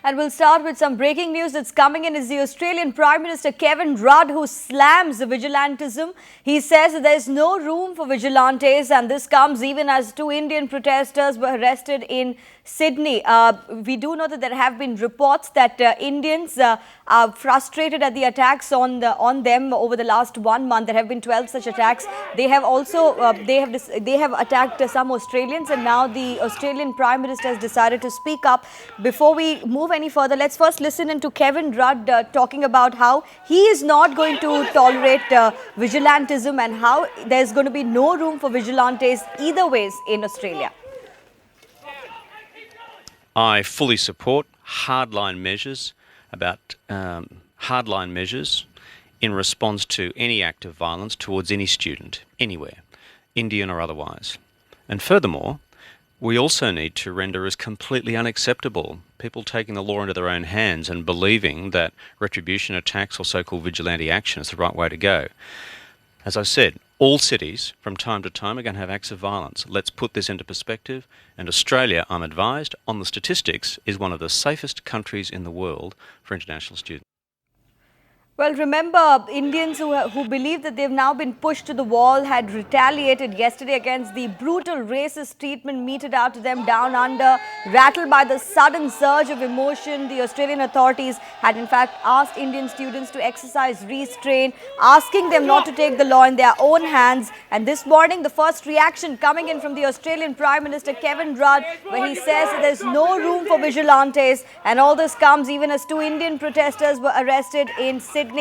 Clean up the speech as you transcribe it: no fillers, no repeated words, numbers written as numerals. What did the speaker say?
And we'll start with some breaking news that's coming in. Is the Australian Prime Minister Kevin Rudd, who slams vigilantism. He says that there is no room for vigilantes, and this comes even as 2 Indian protesters were arrested in Sydney. We do know that there have been reports that Indians are frustrated at the attacks on them over the last 1 month. There have been 12 such attacks. They have also they have attacked some Australians, and now the Australian Prime Minister has decided to speak up. Before we move any further, let's first listen into Kevin Rudd talking about how he is not going to tolerate vigilantism and how there's going to be no room for vigilantes either ways in Australia. I fully support hardline measures in response to any act of violence towards any student, anywhere, Indian or otherwise. And furthermore, we also need to render as completely unacceptable people taking the law into their own hands and believing that retribution attacks or so-called vigilante action is the right way to go. As I said, all cities from time to time are going to have acts of violence. Let's put this into perspective. And Australia, I'm advised, on the statistics, is one of the safest countries in the world for international students. Well, remember, Indians who believe that they've now been pushed to the wall had retaliated yesterday against the brutal racist treatment meted out to them down under. Rattled by the sudden surge of emotion, the Australian authorities had in fact asked Indian students to exercise restraint, asking them not to take the law in their own hands. And this morning, the first reaction coming in from the Australian Prime Minister Kevin Rudd, where he says that there's no room for vigilantes, and all this comes even as 2 Indian protesters were arrested in Sydney.